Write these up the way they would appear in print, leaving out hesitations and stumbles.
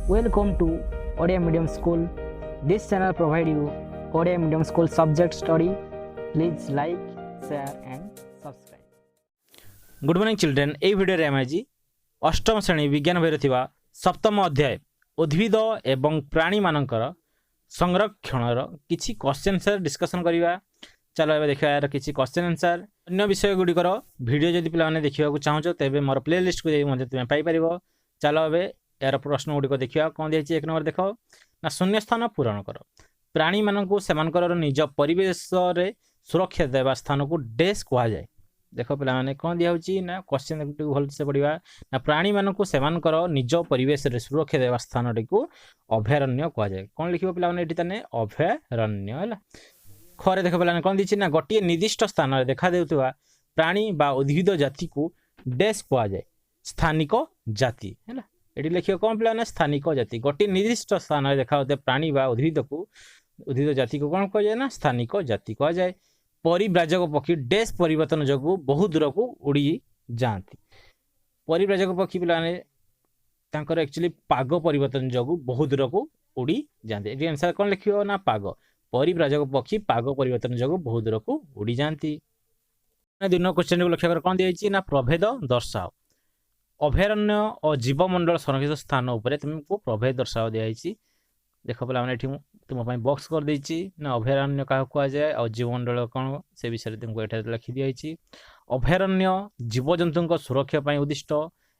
Welcome to Odia Medium School. This channel provide you Odia Medium School subject study. Please like, share and subscribe. Good morning children A video रे आज अष्टम श्रेणी विज्ञान बहिर थिबा सप्तम अध्याय उद्भिद एवं प्राणी मानकर संरक्षणर किछि क्वेश्चन आंसर डिस्कशन करिवा। चलो एबे देखिबा यार किछि क्वेश्चन आंसर अन्य विषय गुडिकर वीडियो जदि पिला माने देखिबा को चाहछो तेबे मोर प्लेलिस्ट को जाई मध्ये तुमे पाई परिबो। चलो एबे यार प्रश्न गुडिक देखिबा कोन देछि। एक नंबर देखो ना शून्य स्थान पूरण कर। प्राणी माननकु सेमानकर निज परिवेश रे सुरक्षा देवा स्थान को डैश कुआ जाय। देखो पिला माने कोन दिया होची ना क्वेश्चन भल से पढ़िबा ना प्राणी माननकु सेमानकर निज परिवेश रे सुरक्षा देवा स्थान को अभयारण्य कुआ जाय। कोन लिखिबो पिला माने एठी तने अभयारण्य हला। खरे देखो पिला कोन दिछि ना गोटिए निर्दिष्ट स्थान रे देखा देउतबा प्राणी बा उद्भिद जाति को डैश कुआ जाय। स्थानिक जाति हला। एठी लिखियो कोन पिला ना स्थानिक जाति गोटिए निर्दिष्ट स्थान रे देखा होते प्राणी बा उद्भिद जाति को कोन कुआ जाय ना स्थानिक जाति कुआ जाय। परिव्राजक पक्षी डैश परिवर्तन जगू बहुत दूर को उड़ी जाती। परिव्राजक पक्षी पिलाने तांकर एक्चुअली पाग परिवर्तन जगू बहुत दूर को उड़ी जाते। एटी आंसर कोन लिखियो ना पाग। परिव्राजक पक्षी पाग परिवर्तन जगू बहुत दूर को उड़ी जाती। दुई नंबर क्वेश्चन को लक्ष्य कर कोन दिया ना प्रभेद दर्शाओ। अभयारण्य और जीवमंडल संरक्षित स्थान उपरे तुमको प्रभेद दर्शाओ दिया। देख पे मैंने तुम बॉक्स कर देछि ना अभयारण्य क्या कह जाए और जीवमंडल कौन से विषय तुमको ये लिखि दिखाई। अभयारण्य जीवजंतु सुरक्षा उद्दिष्ट।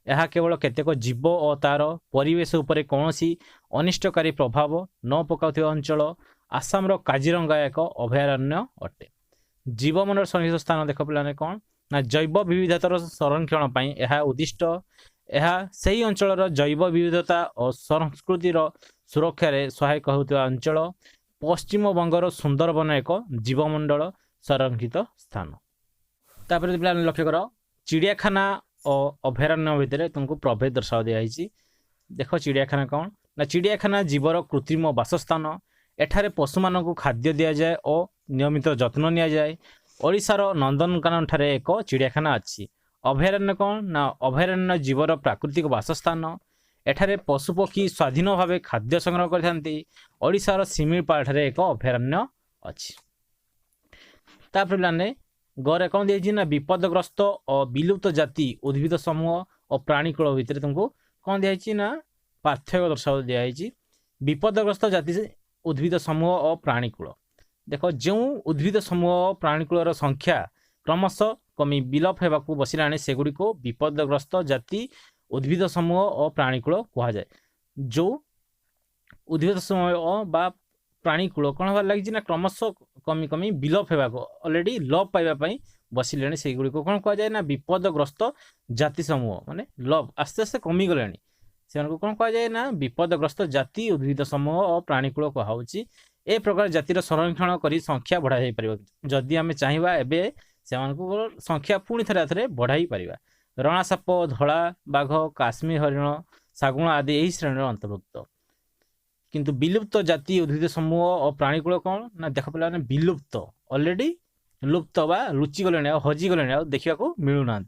यह केवल केतेक जीव और तार परिवेश उपरे कौनसी अनिष्टकारी प्रभाव न पकाउथिबा अंचल आसाम काजीरंगा एक अभयारण्य अटे। जीवमंडल संरक्षित स्थान देख पे कौन ना जैव विविधतार संरक्षण यह उद्दिष्ट। यह सही अंचल जैव विविधता और संस्कृतिर सुरक्षा रे सहायक होता अंचल। पश्चिम बंगर सुंदरबन एक जीवमंडल संरक्षित स्थान। तापर पिला लक्ष्य कर चिड़ियाखाना और अभयारण्य भितर तुमको प्रभेद दर्शा दिखाई। देख चिड़ियाखाना कौन ना चिड़ियाखाना जीवर कृत्रिम बासस्थान। एठारे पशु मानक खाद्य दि जाए और नियमित जत्न नि जाए। ओडिशार नंदनकानन ठारे एक चिड़ियाखाना अच्छी। अभयारण्य कौन ना अभयारण्य जीवर प्राकृतिक बासस्थान। एठारे पशुपक्षी स्वाधीन भाव खाद्य संग्रह करथांती। ओडिशार सिमिलपाल ठारे एक अभयारण्य अच्छी। तापर पिलाने गरे कौन दिया ना विपदग्रस्त और विलुप्त जाति उद्भिद समूह और प्राणीकूल भितर तुमको कौन दिया ना पार्थक्य दर्शाव दिखाई। विपदग्रस्त जाति उद्भिद समूह और प्राणीकूल। देख जो उद्भिद समूह प्राणीकूलर संख्या क्रमशः कमी विलोप होगा बसिलाने सेगुड़ी को विपदग्रस्त जाति उद्भिद समूह और प्राणीकूल कह जाए। जो उद्भिद समूह बा प्राणीकूल कौन हबार लगी ना क्रमशः कमी कमी विलोप होगा ऑलरेडी लोप पाइबापी बसिले से गुड़ी को कौन कह जाए ना विपदग्रस्त जाति समूह माने लोप आस्ते आस्ते कमी गले से कौन कह जाए ना विपदग्रस्त जाति उद्भिद समूह और प्राणीकूल कहुच्छी। ए प्रकार जातिर संरक्षण कर संख्या बढ़ा जा पार जदि आम चाहिए एवं से संख्या पुणी थे बढ़ाई पार। रणासाप धला बाघ काश्मीर हरिण शागुण आदि यही श्रेणी अंतर्भुक्त। किंतु विलुप्त जाति उद्भिद समूह और प्राणीकूल कौन ना देख पे विलुप्त ऑलरेडी लुप्त बा लुचि गले हजिगले देखा मिलूना।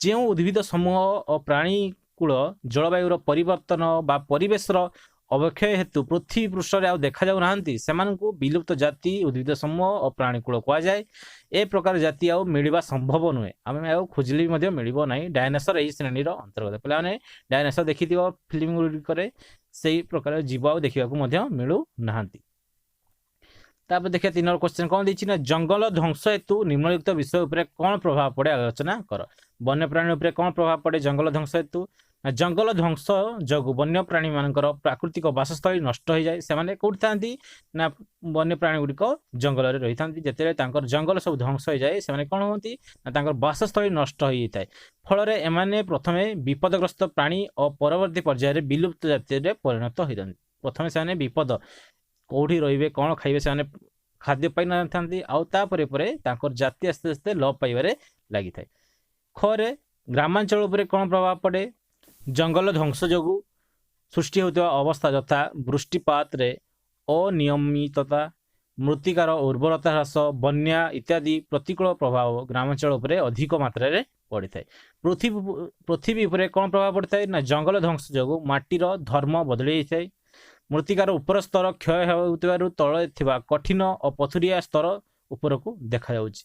जो उद्भिद समूह और प्राणीकूल जलवायुर परिवर्तन बा परिवेशर अवक्षय हेतु पृथ्वी पृष्ठ आउ देखा जाऊ नाहांती सेमानकु विलुप्त जाति उद्भिद समूह और प्राणीकूल कह जाए। ए प्रकार जाति आउ मिलवा संभव नुहे आम खोजले भी मिलबो नहीं। डायनासोर यही श्रेणीर अंतर्गत पे डायनासोर देखि फिल्म गुड़िक से प्रकार जीव आउ देखा मिलू नाहांती। तापर देखिए 3 नंबर क्वेश्चन कौन दी ना जंगल ध्वंस हेतु निम्नलिखित विषय उपरे कौन प्रभाव पड़े आलोचना कर। वन्यप्राणी उपरे कौन प्रभाव पड़े जंगल ध्वंस हेतु ना जंगल ध्वंस जगु वन्यप्राणी मानकर प्राकृतिक बासस्थली नष्ट हो जाए। से कौट था ना वन्यप्राणी गुड़िक जंगल में रही था जिते जंगल सब ध्वंस हो जाए से कौन होती ना बासस्थली नष्ट हो जाता है। फल एमाने प्रथमे विपदग्रस्त प्राणी और परवर्ती पर्यायर विलुप्त जाति परिणत होता। प्रथमे से विपद कौटी रे कौन खाइबे से खाद्य पाई न था जाति आस्ते आस्ते लोप पाइबारे लगी था। खरे ग्रामांचल उपरे कौन प्रभाव पड़े जंगल ध्वंस जगू सृष्टि होता अवस्था यथा वृष्टिपात रे अनियमितता ମୃତ୍ତିକାର ଉର୍ବରତା ହ୍ରାସ, ବନ୍ୟା ଇତ୍ୟାଦି ପ୍ରତିକୂଳ ପ୍ରଭାବ ଗ୍ରାମାଞ୍ଚଳ ଉପରେ ଅଧିକ ମାତ୍ରାରେ ପଡ଼ିଥାଏ। ପୃଥିବୀ ଉପରେ କ'ଣ ପ୍ରଭାବ ପଡ଼ିଥାଏ ନା ଜଙ୍ଗଲ ଧ୍ୱଂସ ଯୋଗୁଁ ମାଟିର ଧର୍ମ ବଦଳି ଯାଇଥାଏ। ମୃତ୍ତିକାର ଉପର ସ୍ତର କ୍ଷୟ ହେଉଥିବାରୁ ତଳେ ଥିବା କଠିନ ଓ ପଥୁରିଆ ସ୍ତର ଉପରକୁ ଦେଖାଯାଉଛି।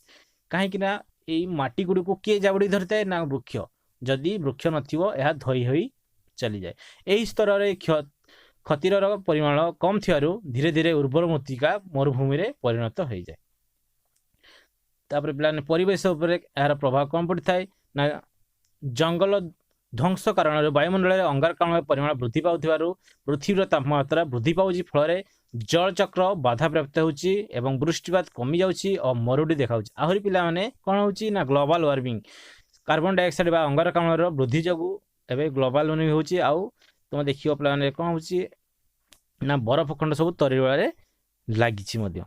କାହିଁକି ନା ଏଇ ମାଟି ଗୁଡ଼ିକୁ କିଏ ଜାବୁଡ଼ି ଧରିଥାଏ ନା ବୃକ୍ଷ। ଯଦି ବୃକ୍ଷ ନଥିବ ଏହା ଧୋଇ ହୋଇ ଚାଲିଯାଏ। ଏହି ସ୍ତରରେ କ୍ଷତିର ପରିମାଣ କମ୍ ଥିବାରୁ ଧୀରେ ଧୀରେ ଉର୍ବର ମୃତ୍ତିକା ମରୁଭୂମିରେ ପରିଣତ ହୋଇଯାଏ। ତାପରେ ପିଲାମାନେ ପରିବେଶ ଉପରେ ଏହାର ପ୍ରଭାବ କ'ଣ ପଡ଼ିଥାଏ ନା ଜଙ୍ଗଲ ଧ୍ୱଂସ କାରଣରୁ ବାୟୁମଣ୍ଡଳରେ ଅଙ୍ଗାରକାମ୍ଳ ପରିମାଣ ବୃଦ୍ଧି ପାଉଥିବାରୁ ପୃଥିବୀର ତାପମାତ୍ରା ବୃଦ୍ଧି ପାଉଛି। ଫଳରେ ଜଳଚକ୍ର ବାଧାପ୍ରାପ୍ତ ହେଉଛି ଏବଂ ବୃଷ୍ଟିପାତ କମିଯାଉଛି ଓ ମରୁଡ଼ି ଦେଖାଉଛି। ଆହୁରି ପିଲାମାନେ କ'ଣ ହେଉଛି ନା ଗ୍ଲୋବାଲ ୱାର୍ମିଂ, କାର୍ବନ ଡାଇଅକ୍ସାଇଡ୍ ବା ଅଙ୍ଗାରକାମ୍ଳର ବୃଦ୍ଧି ଯୋଗୁଁ ଏବେ ଗ୍ଲୋବାଲ ୱାର୍ମିଂ ହେଉଛି। ଆଉ ତୁମେ ଦେଖିବ ପିଲାମାନେ କ'ଣ ହେଉଛି ନା ବରଫ ଖଣ୍ଡ ସବୁ ତରିବାରେ ଲାଗିଛି ମଧ୍ୟ।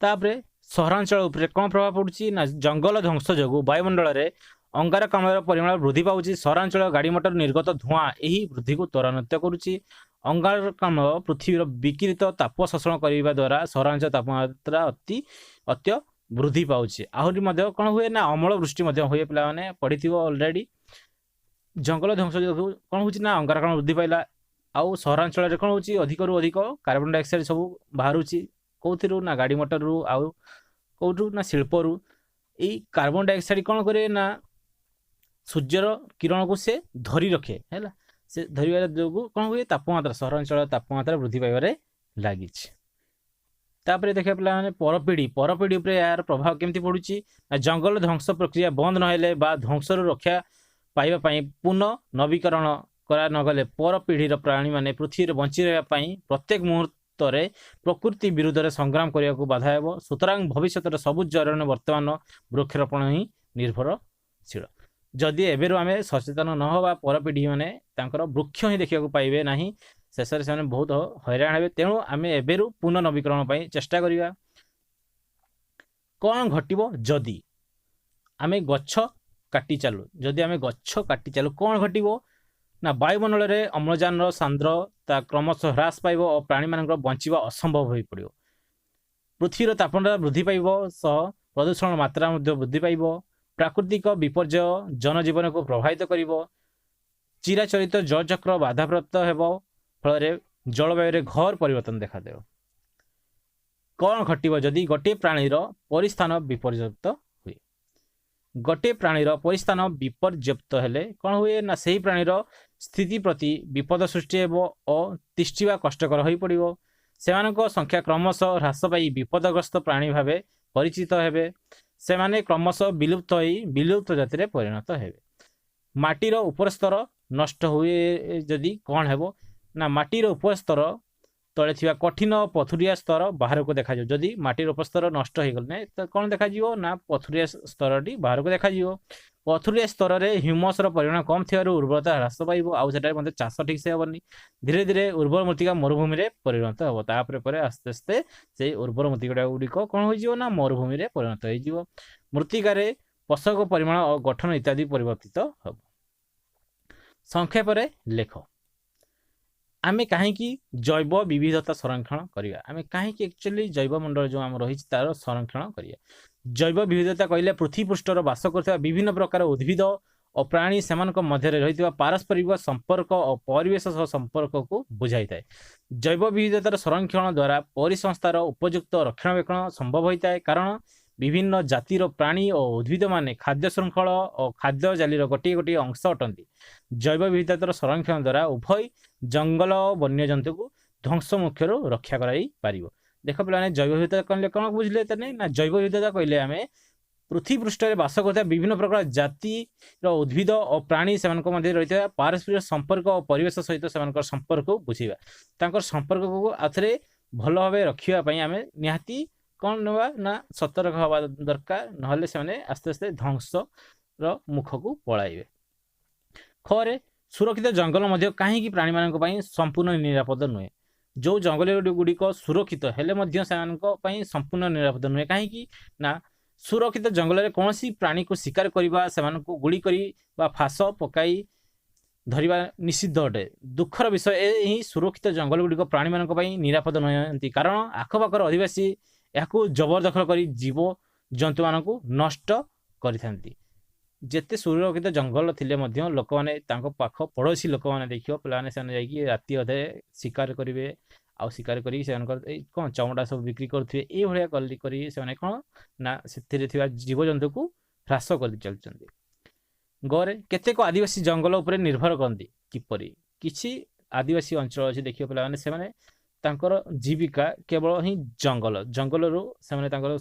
ତାପରେ ସହରାଞ୍ଚଳ ଉପରେ କ'ଣ ପ୍ରଭାବ ପଡ଼ୁଛି ନା ଜଙ୍ଗଲ ଧ୍ୱଂସ ଯୋଗୁଁ ବାୟୁମଣ୍ଡଳରେ ଅଙ୍ଗାରକାମ୍ଳର ପରିମାଣ ବୃଦ୍ଧି ପାଉଛି। ସହରାଞ୍ଚଳ ଗାଡ଼ି ମଟର ନିର୍ଗତ ଧୂଆଁ ଏହି ବୃଦ୍ଧିକୁ ତ୍ୱରାନ୍ୱିତ କରୁଛି। ଅଙ୍ଗାରକାମ୍ଳ ପୃଥିବୀର ବିକିରିତ ତାପ ଶୋଷଣ କରିବା ଦ୍ୱାରା ସହରାଞ୍ଚଳ ତାପମାତ୍ରା ଅତ୍ୟ ବୃଦ୍ଧି ପାଉଛି। ଆହୁରି ମଧ୍ୟ କ'ଣ ହୁଏ ନା ଅମ୍ଳ ବୃଷ୍ଟି ମଧ୍ୟ ହୁଏ। ପିଲାମାନେ ପଢ଼ିଥିବ ଅଲରେଡ଼ି। ଜଙ୍ଗଲ ଧ୍ୱଂସ ଯୋଗୁଁ କ'ଣ ହେଉଛି ନା ଅଙ୍ଗାରକାମ୍ଳ ବୃଦ୍ଧି ପାଇଲା। ଆଉ ସହରାଞ୍ଚଳରେ କ'ଣ ହେଉଛି ଅଧିକରୁ ଅଧିକ କାର୍ବନ ଡାଇଅକ୍ସାଇଡ୍ ସବୁ ବାହାରୁଛି। କେଉଁଥିରୁ ନା ଗାଡ଼ି ମଟରରୁ, ଆଉ କେଉଁଠୁ ନା ଶିଳ୍ପରୁ। ଏଇ କାର୍ବନ ଡାଇଅକ୍ସାଇଡ୍ କ'ଣ କରେ ନା ସୂର୍ଯ୍ୟର କିରଣକୁ ସେ ଧରି ରଖେ ହେଲା। ସେ ଧରିବା ଯୋଗୁଁ କ'ଣ ହୁଏ ତାପମାତ୍ରା ସହରାଞ୍ଚଳ ତାପମାତ୍ରା ବୃଦ୍ଧି ପାଇବାରେ ଲାଗିଛି। ତାପରେ ଦେଖିବା ପିଲାମାନେ ପରପିଢ଼ି ଉପରେ ଏହାର ପ୍ରଭାବ କେମିତି ପଡ଼ୁଛି ନା ଜଙ୍ଗଲ ଧ୍ୱଂସ ପ୍ରକ୍ରିୟା ବନ୍ଦ ନହେଲେ ବା ଧ୍ୱଂସରୁ ରକ୍ଷା ପାଇବା ପାଇଁ ପୁନଃ ନବୀକରଣ କରା ନଗଲେ ପରପିଢ଼ିର ପ୍ରାଣୀମାନେ ପୃଥିବୀରେ ବଞ୍ଚି ରହିବା ପାଇଁ ପ୍ରତ୍ୟେକ ମୁହୂର୍ତ୍ତରେ ପ୍ରକୃତି ବିରୁଦ୍ଧରେ ସଂଗ୍ରାମ କରିବାକୁ ବାଧା ହେବ। ସୁତରାଂ ଭବିଷ୍ୟତର ସବୁଜ ଅରଣ୍ୟ ବର୍ତ୍ତମାନ ବୃକ୍ଷରୋପଣ ହିଁ ନିର୍ଭରଶୀଳ। ଯଦି ଏବେରୁ ଆମେ ସଚେତନ ନ ହେବା ପରପିଢ଼ି ମାନେ ତାଙ୍କର ବୃକ୍ଷ ହିଁ ଦେଖିବାକୁ ପାଇବେ ନାହିଁ। ଶେଷରେ ସେମାନେ ବହୁତ ହଇରାଣ ହେବେ। ତେଣୁ ଆମେ ଏବେରୁ ପୁନଃ ନବୀକରଣ ପାଇଁ ଚେଷ୍ଟା କରିବା। କ'ଣ ଘଟିବ ଯଦି ଆମେ ଗଛ କାଟି ଚାଲୁ? ଯଦି ଆମେ ଗଛ କାଟି ଚାଲୁ କ'ଣ ଘଟିବ ନା ବାୟୁମଣ୍ଡଳରେ ଅମ୍ଳଜାନର ସାନ୍ଦ୍ରତା କ୍ରମଶଃ ହ୍ରାସ ପାଇବ ଓ ପ୍ରାଣୀମାନଙ୍କର ବଞ୍ଚିବା ଅସମ୍ଭବ ହୋଇପଡ଼ିବ। ପୃଥିବୀର ତାପମାତ୍ରା ବୃଦ୍ଧି ପାଇବ ସହ ପ୍ରଦୂଷଣର ମାତ୍ରା ମଧ୍ୟ ବୃଦ୍ଧି ପାଇବ। ପ୍ରାକୃତିକ ବିପର୍ଯ୍ୟୟ ଜନଜୀବନକୁ ପ୍ରଭାବିତ କରିବ। ଚିରାଚରିତ ଜଳଚକ୍ର ବାଧାପ୍ରାପ୍ତ ହେବ। ଫଳରେ ଜଳବାୟୁରେ ଘୋର ପରିବର୍ତ୍ତନ ଦେଖାଦେବ। କ'ଣ ଘଟିବ ଯଦି ଗୋଟିଏ ପ୍ରାଣୀର ପରିସ୍ଥାନ ବିପର୍ଯ୍ୟପ୍ତ ହୁଏ? ଗୋଟିଏ ପ୍ରାଣୀର ପରିସ୍ଥାନ ବିପର୍ଯ୍ୟପ୍ତ ହେଲେ କ'ଣ ହୁଏ ନା ସେହି ପ୍ରାଣୀର ସ୍ଥିତି ପ୍ରତି ବିପଦ ସୃଷ୍ଟି ହେବ ଓ ତିଷ୍ଠିବା କଷ୍ଟକର ହୋଇପଡ଼ିବ। ସେମାନଙ୍କ ସଂଖ୍ୟା କ୍ରମଶଃ ହ୍ରାସ ପାଇ ବିପଦଗ୍ରସ୍ତ ପ୍ରାଣୀ ଭାବେ ପରିଚିତ ହେବେ। ସେମାନେ କ୍ରମଶଃ ବିଲୁପ୍ତ ଜାତିରେ ପରିଣତ ହେବେ। ମାଟିର ଉପରସ୍ତର ନଷ୍ଟ ହୁଏ ଯଦି କ'ଣ ହେବ ନା ମାଟିର ଉପରସ୍ତର ତଳେ ଥିବା କଠିନ ପଥୁରିଆ ସ୍ତର ବାହାରକୁ ଦେଖାଯିବ। ଯଦି ମାଟିର ଉପସ୍ତର ନଷ୍ଟ ହୋଇଗଲେ ତ କ'ଣ ଦେଖାଯିବ ନା ପଥୁରିଆ ସ୍ତରଟି ବାହାରକୁ ଦେଖାଯିବ। ପଥୁରିଆ ସ୍ତରରେ ହ୍ୟୁମସର ପରିମାଣ କମ୍ ଥିବାରୁ ଉର୍ବରତା ହ୍ରାସ ପାଇବ। ଆଉ ସେଠାରେ ମଧ୍ୟ ଚାଷ ଠିକ୍ସେ ହେବନି। ଧୀରେ ଧୀରେ ଉର୍ବର ମୃତ୍ତିକା ମରୁଭୂମିରେ ପରିଣତ ହେବ। ତାପରେ ଆସ୍ତେ ଆସ୍ତେ ସେଇ ଉର୍ବର ମୃତ୍ତିକା ଗୁଡ଼ିକ କ'ଣ ହୋଇଯିବ ନା ମରୁଭୂମିରେ ପରିଣତ ହୋଇଯିବ। ମୃତ୍ତିକାରେ ପୋଷକ ପରିମାଣ ଓ ଗଠନ ଇତ୍ୟାଦି ପରିବର୍ତ୍ତିତ ହେବ। ସଂକ୍ଷେପରେ ଲେଖ, ଆମେ କାହିଁକି ଜୈବ ବିବିଧତା ସଂରକ୍ଷଣ କରିବା? ଆମେ କାହିଁକି ଆକ୍ଚୁଆଲି ଜୈବମଣ୍ଡଳ ଯେଉଁ ଆମର ରହିଛି ତାର ସଂରକ୍ଷଣ କରିବା? ଜୈବ ବିବିଧତା କହିଲେ ପୃଥିବୀ ପୃଷ୍ଠର ବାସ କରୁଥିବା ବିଭିନ୍ନ ପ୍ରକାର ଉଦ୍ଭିଦ ଓ ପ୍ରାଣୀ ସେମାନଙ୍କ ମଧ୍ୟରେ ରହିଥିବା ପାରସ୍ପରିକ ସମ୍ପର୍କ ଓ ପରିବେଶ ସହ ସମ୍ପର୍କକୁ ବୁଝାଇଥାଏ। ଜୈବ ବିବିଧତାର ସଂରକ୍ଷଣ ଦ୍ୱାରା ପରିସଂସ୍ଥାର ଉପଯୁକ୍ତ ରକ୍ଷଣାବେକ୍ଷଣ ସମ୍ଭବ ହୋଇଥାଏ। କାରଣ ବିଭିନ୍ନ ଜାତିର ପ୍ରାଣୀ ଓ ଉଦ୍ଭିଦମାନେ ଖାଦ୍ୟ ଶୃଙ୍ଖଳ ଓ ଖାଦ୍ୟ ଜାଲିର ଗୋଟିଏ ଗୋଟିଏ ଅଂଶ ଅଟନ୍ତି। ଜୈବ ବିବିଧତାର ସଂରକ୍ଷଣ ଦ୍ୱାରା ଉଭୟ ଜଙ୍ଗଲ ଓ ବନ୍ୟଜନ୍ତୁଙ୍କୁ ଧ୍ୱଂସ ମୁଖ୍ୟରୁ ରକ୍ଷା କରାଯାଇପାରିବ। ଦେଖ ପିଲାମାନେ ଜୈବ ବିବିଧତା କହିଲେ କ'ଣ ବୁଝିଲେ? ନା ଜୈବ ବିବିଧତା କହିଲେ ଆମେ ପୃଥିବୀ ପୃଷ୍ଠରେ ବାସ କରୁଥିବା ବିଭିନ୍ନ ପ୍ରକାର ଜାତିର ଉଦ୍ଭିଦ ଓ ପ୍ରାଣୀ ସେମାନଙ୍କ ମଧ୍ୟରେ ରହିଥିବା ପାରସ୍ପରିକ ସମ୍ପର୍କ ଓ ପରିବେଶ ସହିତ ସେମାନଙ୍କର ସମ୍ପର୍କକୁ ବୁଝିବା। ତାଙ୍କର ସମ୍ପର୍କକୁ ଆଉଥରେ ଭଲ ଭାବେ ରଖିବା ପାଇଁ ଆମେ ନିହାତି କ'ଣ ନେବା ନା ସତର୍କ ହେବା ଦରକାର। ନହେଲେ ସେମାନେ ଆସ୍ତେ ଆସ୍ତେ ଧ୍ୱଂସର ମୁଖକୁ ପଳାଇବେ। ଖରେ ସୁରକ୍ଷିତ ଜଙ୍ଗଲ ମଧ୍ୟ କାହିଁକି ପ୍ରାଣୀମାନଙ୍କ ପାଇଁ ସମ୍ପୂର୍ଣ୍ଣ ନିରାପଦ ନୁହେଁ? ଯେଉଁ ଜଙ୍ଗଲ ଗୁଡ଼ିକ ସୁରକ୍ଷିତ ହେଲେ ମଧ୍ୟ ସେମାନଙ୍କ ପାଇଁ ସମ୍ପୂର୍ଣ୍ଣ ନିରାପଦ ନୁହେଁ। କାହିଁକି ନା ସୁରକ୍ଷିତ ଜଙ୍ଗଲରେ କୌଣସି ପ୍ରାଣୀକୁ ଶିକାର କରିବା, ସେମାନଙ୍କୁ ଗୁଳି କରି ବା ଫାଶ ପକାଇ ଧରିବା ନିଷିଦ୍ଧ ଅଟେ। ଦୁଃଖର ବିଷୟ ଏହି ସୁରକ୍ଷିତ ଜଙ୍ଗଲଗୁଡ଼ିକ ପ୍ରାଣୀମାନଙ୍କ ପାଇଁ ନିରାପଦ ନୁହନ୍ତି, କାରଣ ଆଖପାଖର ଅଧିବାସୀ ଏହାକୁ ଜବରଦଖଲ କରି ଜୀବଜନ୍ତୁମାନଙ୍କୁ ନଷ୍ଟ କରିଥାନ୍ତି। ଯେତେ ସୁରକ୍ଷିତ ଜଙ୍ଗଲ ଥିଲେ ମଧ୍ୟ ଲୋକମାନେ ତାଙ୍କ ପାଖ ପଡ଼ୋଶୀ ଲୋକମାନେ ଦେଖିବ ପିଲାମାନେ ସେମାନେ ଯାଇକି ରାତି ଅଧେ ଶିକାର କରିବେ, ଆଉ ଶିକାର କରି ସେମାନଙ୍କର କ'ଣ ଚମଡ଼ା ସବୁ ବିକ୍ରି କରୁଥିବେ। ଏଇଭଳିଆ କରି ସେମାନେ କ'ଣ ନା ସେଥିରେ ଥିବା ଜୀବଜନ୍ତୁକୁ ହ୍ରାସ କରି ଚାଲିଛନ୍ତି। ଗରେ କେତେକ ଆଦିବାସୀ ଜଙ୍ଗଲ ଉପରେ ନିର୍ଭର କରନ୍ତି। କିପରି? କିଛି ଆଦିବାସୀ ଅଞ୍ଚଳ ଅଛି ଦେଖିବ ପିଲାମାନେ, ସେମାନେ ତାଙ୍କର ଜୀବିକା କେବଳ ହିଁ ଜଙ୍ଗଲରୁ ସେମାନେ ତାଙ୍କର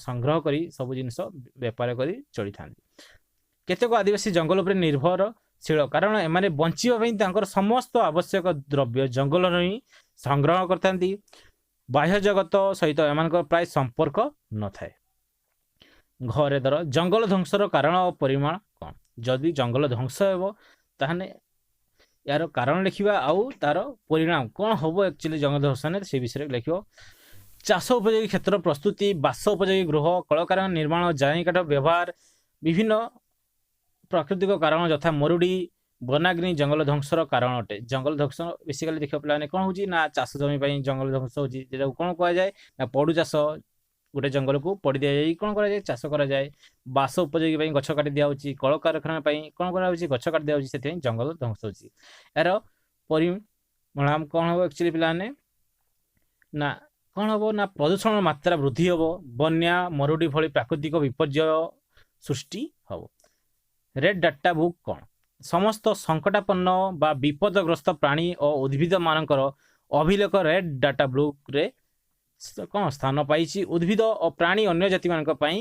ସଂଗ୍ରହ କରି ସବୁ ଜିନିଷ ବେପାର କରି ଚଳିଥାନ୍ତି। କେତେକ ଆଦିବାସୀ ଜଙ୍ଗଲ ଉପରେ ନିର୍ଭରଶୀଳ, କାରଣ ଏମାନେ ବଞ୍ଚିବା ପାଇଁ ତାଙ୍କର ସମସ୍ତ ଆବଶ୍ୟକ ଦ୍ରବ୍ୟ ଜଙ୍ଗଲରୁ ହିଁ ସଂଗ୍ରହ କରିଥାନ୍ତି। ବାହ୍ୟ ଜଗତ ସହିତ ଏମାନଙ୍କର ପ୍ରାୟ ସମ୍ପର୍କ ନଥାଏ। ଘରେ ଧର ଜଙ୍ଗଲ ଧ୍ୱଂସର କାରଣ ଓ ପରିମାଣ କ'ଣ? ଯଦି ଜଙ୍ଗଲ ଧ୍ୱଂସ ହେବ ତାହେଲେ ଏହାର କାରଣ ଲେଖିବା, ଆଉ ତାର ପରିଣାମ କ'ଣ ହେବ ଆକ୍ଚୁଆଲି ଜଙ୍ଗଲ ଧ୍ୱଂସରେ ସେ ବିଷୟରେ ଲେଖିବ। ଚାଷ ଉପଯୋଗୀ କ୍ଷେତ୍ର ପ୍ରସ୍ତୁତି, ବାସ ଉପଯୋଗୀ ଗୃହ, କଳକାରଖାନା ନିର୍ମାଣ, ଜାଳି କାଠ ବ୍ୟବହାର, ବିଭିନ୍ନ ପ୍ରାକୃତିକ କାରଣ ଯଥା ମରୁଡ଼ି, ବନାଗ୍ନି ଜଙ୍ଗଲ ଧ୍ୱଂସର କାରଣ ଅଟେ। ଜଙ୍ଗଲ ଧ୍ୱଂସ ବେସିକାଲି ଦେଖିବ ପିଲାମାନେ କ'ଣ ହେଉଛି ନା ଚାଷ ଜମି ପାଇଁ ଜଙ୍ଗଲ ଧ୍ୱଂସ ହେଉଛି, ଯେଟାକୁ କ'ଣ କୁହାଯାଏ ନା ପୋଡ଼ୁ ଚାଷ। ଗୋଟେ ଜଙ୍ଗଲକୁ ପୋଡ଼ି ଦିଆଯାଇ କ'ଣ କରାଯାଏ? ଚାଷ କରାଯାଏ। ବାସ ଉପଯୋଗୀ ପାଇଁ ଗଛ କାଟି ଦିଆହେଉଛି, କଳକାରଖାନା ପାଇଁ କ'ଣ କରାହେଉଛି? ଗଛ କାଟି ଦିଆହେଉଛି, ସେଥିପାଇଁ ଜଙ୍ଗଲ ଧ୍ୱଂସ ହେଉଛି। ଏହାର ପରିଣାମ କ'ଣ ହେବ ଆକ୍ଚୁଆଲି ପିଲାମାନେ? ନା କ'ଣ ହେବ ନା ପ୍ରଦୂଷଣର ମାତ୍ରା ବୃଦ୍ଧି ହେବ, ବନ୍ୟା, ମରୁଡ଼ି ଭଳି ପ୍ରାକୃତିକ ବିପର୍ଯ୍ୟୟ ସୃଷ୍ଟି ହେବ। ରେଡ୍ ଡାଟା ବୁକ୍ କ'ଣ? ସମସ୍ତ ସଙ୍କଟାପନ୍ନ ବା ବିପଦଗ୍ରସ୍ତ ପ୍ରାଣୀ ଓ ଉଦ୍ଭିଦମାନଙ୍କର ଅଭିଲେଖ ରେଡ୍ ଡାଟା ବୁକ୍ରେ କ'ଣ ସ୍ଥାନ ପାଇଛି। ଉଦ୍ଭିଦ ଓ ପ୍ରାଣୀ ଅନ୍ୟ ଜାତିମାନଙ୍କ ପାଇଁ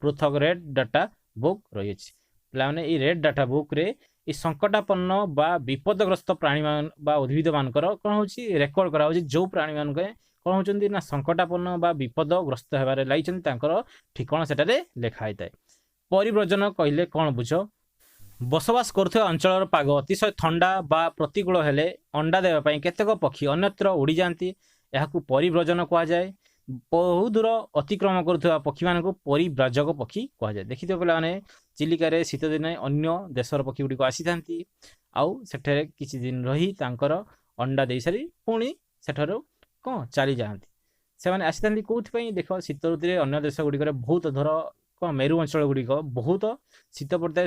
ପୃଥକ ରେଡ୍ ଡାଟା ବୁକ୍ ରହିଅଛି। ପିଲାମାନେ ଏଇ ରେଡ୍ ଡାଟା ବୁକ୍ରେ এই ସଙ୍କଟାପନ୍ନ ବା ବିପଦଗ୍ରସ୍ତ ପ୍ରାଣୀ ବା ଉଦ୍ଭିଦମାନଙ୍କର କ'ଣ ହେଉଛି ରେକର୍ଡ଼ କରାହେଉଛି। ଯେଉଁ ପ୍ରାଣୀମାନେ କ'ଣ ହେଉଛନ୍ତି ନା ସଙ୍କଟାପନ୍ନ ବା ବିପଦଗ୍ରସ୍ତ ହେବାରେ ଲାଗିଛନ୍ତି, ତାଙ୍କର ଠିକଣା ସେଠାରେ ଲେଖା ହେଇଥାଏ। ପରିବ୍ରଜନ କହିଲେ କ'ଣ ବୁଝ? ବସବାସ କରୁଥିବା ଅଞ୍ଚଳର ପାଗ ଅତିଶୟ ଥଣ୍ଡା ବା ପ୍ରତିକୂଳ ହେଲେ ଅଣ୍ଡା ଦେବା ପାଇଁ କେତେକ ପକ୍ଷୀ ଅନ୍ୟତ୍ର ଉଡ଼ିଯାଆନ୍ତି, ଏହାକୁ ପରିବ୍ରଜନ କୁହାଯାଏ। ବହୁ ଦୂର ଅତିକ୍ରମ କରୁଥିବା ପକ୍ଷୀମାନଙ୍କୁ ପରିବ୍ରାଜକ ପକ୍ଷୀ କୁହାଯାଏ। ଦେଖିଥିବ ପିଲାମାନେ ଚିଲିକାରେ ଶୀତ ଦିନେ ଅନ୍ୟ ଦେଶର ପକ୍ଷୀ ଗୁଡ଼ିକ ଆସିଥାନ୍ତି, ଆଉ ସେଠାରେ କିଛି ଦିନ ରହି ତାଙ୍କର ଅଣ୍ଡା ଦେଇସାରି ପୁଣି ସେଠାରୁ କ'ଣ ଚାଲିଯାଆନ୍ତି। ସେମାନେ ଆସିଥାନ୍ତି କେଉଁଥିପାଇଁ? ଦେଖ ଶୀତ ଋତୁରେ ଅନ୍ୟ ଦେଶ ଗୁଡ଼ିକରେ ବହୁତ ଧର କ'ଣ ମେରୁ ଅଞ୍ଚଳ ଗୁଡ଼ିକ ବହୁତ ଶୀତ ପଡ଼ିଥାଏ,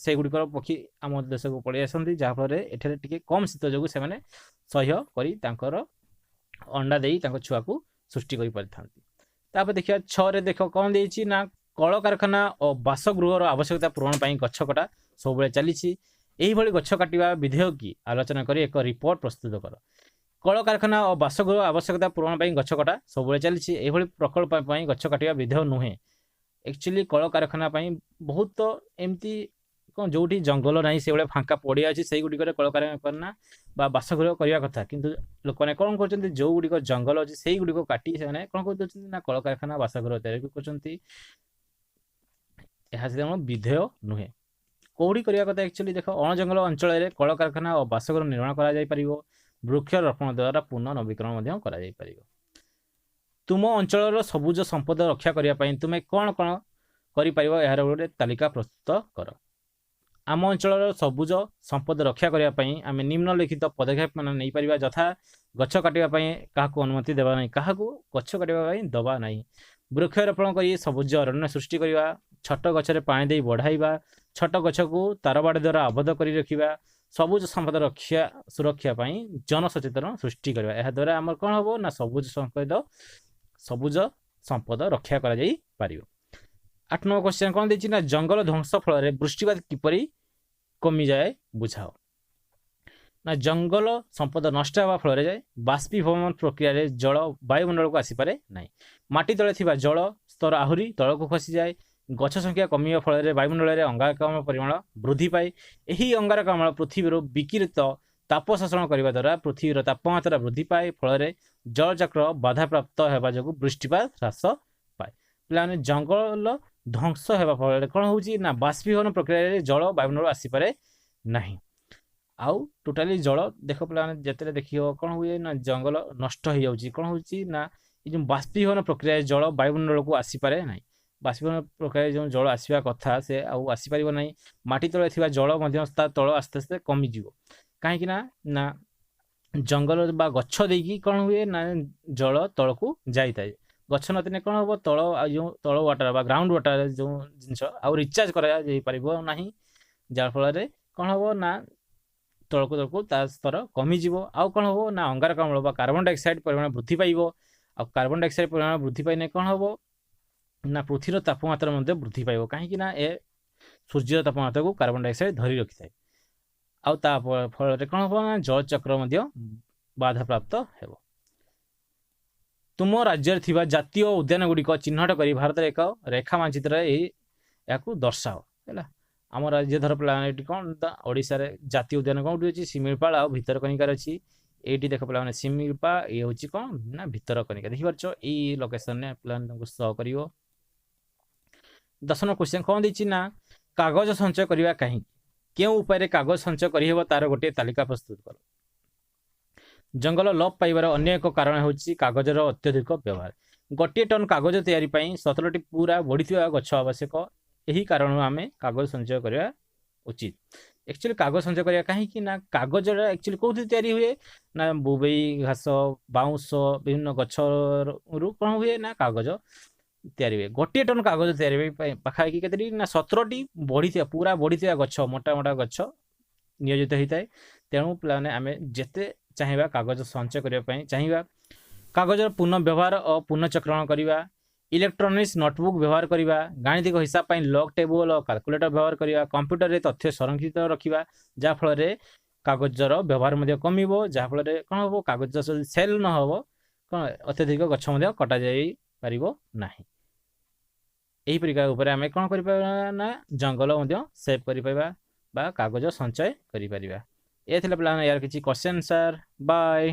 ସେଗୁଡ଼ିକର ପକ୍ଷୀ ଆମ ଦେଶକୁ ପଳେଇ ଆସନ୍ତି, ଯାହାଫଳରେ ଏଠାରେ ଟିକେ କମ୍ ଶୀତ ଯୋଗୁଁ ସେମାନେ ସହ୍ୟ କରି ତାଙ୍କର ଅଣ୍ଡା ଦେଇ ତାଙ୍କ ଛୁଆକୁ ସୃଷ୍ଟି କରିପାରିଥାନ୍ତି। ତାପରେ ଦେଖିବା 6ରେ ଦେଖ କ'ଣ ଦେଇଛି ନା କଳକାରଖାନା ଓ ବାସଗୃହର ଆବଶ୍ୟକତା ପୂରଣ ପାଇଁ ଗଛ କଟା ସବୁବେଳେ ଚାଲିଛି। ଏହିଭଳି ଗଛ କାଟିବା ବିଧେୟ କି ଆଲୋଚନା କରି ଏକ ରିପୋର୍ଟ ପ୍ରସ୍ତୁତ କର। କଳକାରଖାନା ଓ ବାସଗୃହ ଆବଶ୍ୟକତା ପୂରଣ ପାଇଁ ଗଛ କଟା ସବୁବେଳେ ଚାଲିଛି। ଏହିଭଳି ପ୍ରକଳ୍ପ ପାଇଁ ଗଛ କାଟିବା ବିଧେୟ ନୁହେଁ। ଆକ୍ଚୁଆଲି କଳକାରଖାନା ପାଇଁ ବହୁତ ଏମିତି କ'ଣ ଯେଉଁଠି ଜଙ୍ଗଲ ନାହିଁ ସେଭଳିଆ ଫାଙ୍କା ପଡ଼ିଆ ଅଛି, ସେଇଗୁଡ଼ିକରେ କଳକାରଖାନା ବା ବାସଗୃହ କରିବା କଥା, କିନ୍ତୁ ଲୋକମାନେ କ'ଣ କରୁଛନ୍ତି? ଯେଉଁଗୁଡ଼ିକ ଜଙ୍ଗଲ ଅଛି ସେଇଗୁଡ଼ିକ କାଟି ସେମାନେ କ'ଣ କରିଦେଉଛନ୍ତି ନା କଳକାରଖାନା ବାସଗୃହ ତିଆରି କରୁଛନ୍ତି। ଏହା ସେତେବେଳେ ବିଧେୟ ନୁହେଁ। କେଉଁଠି କରିବା କଥା ଆକ୍ଚୁଆଲି ଦେଖ ଅଣଜଙ୍ଗଲ ଅଞ୍ଚଳରେ କଳକାରଖାନା ଓ ବାସଗୃହ ନିର୍ମାଣ କରାଯାଇପାରିବ। ବୃକ୍ଷରୋପଣ ଦ୍ୱାରା ପୁନଃ ନବୀକରଣ ମଧ୍ୟ କରାଯାଇପାରିବ। ତୁମ ଅଞ୍ଚଳର ସବୁଜ ସମ୍ପଦ ରକ୍ଷା କରିବା ପାଇଁ ତୁମେ କ'ଣ କ'ଣ କରିପାରିବ, ଏହାର ଗୋଟେ ତାଲିକା ପ୍ରସ୍ତୁତ କର। ଆମ ଅଞ୍ଚଳର ସବୁଜ ସମ୍ପଦ ରକ୍ଷା କରିବା ପାଇଁ ଆମେ ନିମ୍ନଲିଖିତ ପଦକ୍ଷେପମାନ ନେଇପାରିବା, ଯଥା ଗଛ କାଟିବା ପାଇଁ କାହାକୁ ଅନୁମତି ଦେବା ନାହିଁ, କାହାକୁ ଗଛ କାଟିବା ପାଇଁ ଦେବା ନାହିଁ। ବୃକ୍ଷରୋପଣ କରି ସବୁଜ ଅରଣ୍ୟ ସୃଷ୍ଟି କରିବା। ଛୋଟ ଗଛରେ ପାଣି ଦେଇ ବଢ଼ାଇବା। ଛୋଟ ଗଛକୁ ତାରବାଡ଼ ଦ୍ୱାରା ଆବଦ୍ଧ କରି ରଖିବା। ସବୁଜ ସମ୍ପଦ ସୁରକ୍ଷା ପାଇଁ ଜନସଚେତନ ସୃଷ୍ଟି କରିବା। ଏହାଦ୍ୱାରା ଆମର କ'ଣ ହେବ ନା ସବୁଜ ସମ୍ପଦ ରକ୍ଷା କରାଯାଇପାରିବ। 8 ନମ୍ବର କ୍ୱେଶ୍ଚନ୍ କ'ଣ ଦେଇଛି ନା ଜଙ୍ଗଲ ଧ୍ୱଂସ ଫଳରେ ବୃଷ୍ଟିପାତ କିପରି କମିଯାଏ ବୁଝାଅ। ନା ଜଙ୍ଗଲ ସମ୍ପଦ ନଷ୍ଟ ହେବା ଫଳରେ ବାଷ୍ପୀଭବନ ପ୍ରକ୍ରିୟାରେ ଜଳ ବାୟୁମଣ୍ଡଳକୁ ଆସିପାରେ ନାହିଁ। ମାଟି ତଳେ ଥିବା ଜଳ ସ୍ତର ଆହୁରି ତଳକୁ ଖସିଯାଏ। ଗଛ ସଂଖ୍ୟା କମିବା ଫଳରେ ବାୟୁମଣ୍ଡଳରେ ଅଙ୍ଗାରକାମ୍ଳ ପରିମାଣ ବୃଦ୍ଧି ପାଏ। ଏହି ଅଙ୍ଗାରକାମ୍ଳ ପୃଥିବୀରୁ ବିକିରିତ ତାପ ଶୋଷଣ କରିବା ଦ୍ୱାରା ପୃଥିବୀର ତାପମାତ୍ରା ବୃଦ୍ଧି ପାଏ, ଫଳରେ ଜଳଚକ୍ର ବାଧାପ୍ରାପ୍ତ ହେବା ଯୋଗୁଁ ବୃଷ୍ଟିପାତ ହ୍ରାସ ପାଏ। ପିଲାମାନେ ଜଙ୍ଗଲ ଧ୍ୱଂସ ହେବା ଫଳରେ କ'ଣ ହେଉଛି ନା ବାଷ୍ପୀଭବନ ପ୍ରକ୍ରିୟାରେ ଜଳ ବାୟୁମଣ୍ଡଳକୁ ଆସିପାରେ ନାହିଁ। ଆଉ ଟୋଟାଲି ଜଳ ଦେଖ ପିଲାମାନେ ଯେତେବେଳେ ଦେଖିବ କ'ଣ ହୁଏ ନା ଜଙ୍ଗଲ ନଷ୍ଟ ହେଇଯାଉଛି, କ'ଣ ହେଉଛି ନା ଏ ଯେଉଁ ବାଷ୍ପୀଭବନ ପ୍ରକ୍ରିୟାରେ ଜଳ ବାୟୁମଣ୍ଡଳକୁ ଆସିପାରେ ନାହିଁ। ବାଷ୍ପୀଭବନ ପ୍ରକ୍ରିୟାରେ ଯେଉଁ ଜଳ ଆସିବା କଥା ସେ ଆଉ ଆସିପାରିବ ନାହିଁ। ମାଟି ତଳେ ଥିବା ଜଳ ମଧ୍ୟ ତା ତଳ ଆସ୍ତେ ଆସ୍ତେ କମିଯିବ। କାହିଁକି ନା ନା ଜଙ୍ଗଲ ବା ଗଛ ଦେଇକି କ'ଣ ହୁଏ ନା ଜଳ ତଳକୁ ଯାଇଥାଏ। ଗଛ ନଥିଲେ କ'ଣ ହେବ, ତଳ ଆଉ ଯେଉଁ ତଳ ୱାଟର ବା ଗ୍ରାଉଣ୍ଡ ୱାଟର ଯେଉଁ ଜିନିଷ ଆଉ ରିଚାର୍ଜ କରାଯାଇପାରିବ ନାହିଁ। ଯାହାଫଳରେ କ'ଣ ହେବ ନା ତଳକୁ ତଳକୁ ତା ସ୍ତର କମିଯିବ। ଆଉ କ'ଣ ହେବ ନା ଅଙ୍ଗାରକାମ୍ଳ ବା କାର୍ବନ ଡାଇଅକ୍ସାଇଡ୍ ପରିମାଣ ବୃଦ୍ଧି ପାଇବ। ଆଉ କାର୍ବନ ଡାଇଅକ୍ସାଇଡ୍ ପରିମାଣ ବୃଦ୍ଧି ପାଇଲେ କ'ଣ ହେବ ନା ପୃଥିବୀର ତାପମାତ୍ରା ମଧ୍ୟ ବୃଦ୍ଧି ପାଇବ। କାହିଁକି ନା ଏ ସୂର୍ଯ୍ୟର ତାପମାତ୍ରାକୁ କାର୍ବନ ଡାଇଅକ୍ସାଇଡ୍ ଧରି ରଖିଥାଏ। ଆଉ ତା ଫଳରେ କ'ଣ ହେବ ନା ଜଳଚକ୍ର ମଧ୍ୟ ବାଧାପ୍ରାପ୍ତ ହେବ। ତୁମ ରାଜ୍ୟରେ ଥିବା ଜାତୀୟ ଉଦ୍ୟାନ ଗୁଡ଼ିକ ଚିହ୍ନଟ କରି ଭାରତରେ ଏକ ରେଖା ମାନଚିତ୍ରରେ ଏହାକୁ ଦର୍ଶାଅ। ହେଲା, ଆମ ରାଜ୍ୟ ଧର ପିଲାମାନେ ଏଠି କ'ଣ ଓଡ଼ିଶାରେ ଜାତୀୟ ଉଦ୍ୟାନ କେଉଁଠି ଅଛି? ଶିମିଳିପାଳ ଆଉ ଭିତରକନିକାରେ ଅଛି। ଏଇଠି ଦେଖ ପିଲାମାନେ ଶିମିଳିପାଳ, ଇଏ ହେଉଛି କ'ଣ ନା ଭିତରକନିକା। ଦେଖିପାରୁଛ ଏଇ ଲୋକେସନରେ ପିଲାମାନେ ତାଙ୍କୁ ସହ କରିବ। 10 ନମ୍ବର କ୍ୱେଶ୍ଚନ୍ କ'ଣ ଦେଇଛି ନା କାଗଜ ସଞ୍ଚୟ କରିବା କାହିଁକି? କେଉଁ ଉପାୟରେ କାଗଜ ସଞ୍ଚୟ କରିହେବ ତାର ଗୋଟିଏ ତାଲିକା ପ୍ରସ୍ତୁତ କର। ଜଙ୍ଗଲ ଲୋପ ପାଇବାର ଅନ୍ୟ ଏକ କାରଣ ହେଉଛି କାଗଜର ଅତ୍ୟଧିକ ବ୍ୟବହାର। ଗୋଟିଏ ଟନ୍ କାଗଜ ତିଆରି ପାଇଁ 17ଟି ପୁରା ବଢ଼ିଥିବା ଗଛ ଆବଶ୍ୟକ। ଏହି କାରଣରୁ ଆମେ କାଗଜ ସଞ୍ଚୟ କରିବା ଉଚିତ। ଆକ୍ଚୁଆଲି କାଗଜ ସଞ୍ଚୟ କରିବା କାହିଁକି ନା କାଗଜଟା ଆକ୍ଚୁଆଲି କେଉଁଠି ତିଆରି ହୁଏ ନା ବୋବେଇ ଘାସ, ବାଉଁଶ, ବିଭିନ୍ନ ଗଛରୁ କ'ଣ ହୁଏ ନା କାଗଜ ତିଆରି ହୁଏ। ଗୋଟିଏ ଟନ୍ କାଗଜ ତିଆରି ପାଇଁ ପାଖାପାଖି କେତେଟି ନା 17ଟି ପୁରା ବଢ଼ିଥିବା ଗଛ, ମୋଟା ମୋଟା ଗଛ ନିୟୋଜିତ ହୋଇଥାଏ। ତେଣୁ ପିଲାମାନେ ଆମେ ଯେତେ ଚାହିଁବା କାଗଜ ସଞ୍ଚୟ କରିବା ପାଇଁ ଚାହିଁବା। କାଗଜର ପୁନଃ ବ୍ୟବହାର ଓ ପୁନଃଚକ୍ରଣ କରିବା। ଇଲେକ୍ଟ୍ରୋନିକ୍ସ ନୋଟବୁକ୍ ବ୍ୟବହାର କରିବା। ଗାଣିତିକ ହିସାବ ପାଇଁ ଲଗ୍ ଟେବୁଲ୍ ଓ କାଲକୁଲେଟର ବ୍ୟବହାର କରିବା। କମ୍ପ୍ୟୁଟରରେ ତଥ୍ୟ ସଂରକ୍ଷିତ ରଖିବା, ଯାହାଫଳରେ କାଗଜର ବ୍ୟବହାର ମଧ୍ୟ କମିବ। ଯାହାଫଳରେ କ'ଣ ହେବ, କାଗଜ ଯଦି ସେଲ୍ ନ ହେବ କ'ଣ ଅତ୍ୟଧିକ ଗଛ ମଧ୍ୟ କଟାଯାଇପାରିବ ନାହିଁ। ଏହିପରି ଉପରେ ଆମେ କ'ଣ କରିପାରିବା ନା ଜଙ୍ଗଲ ମଧ୍ୟ ସେଭ୍ କରିପାରିବା ବା କାଗଜ ସଞ୍ଚୟ କରିପାରିବା। ଏ ଥିଲା ପିଲାମାନେ ଏହାର କିଛି କ୍ୱେଶ୍ଚନ୍ ଆନ୍ସର୍। ବାଏ।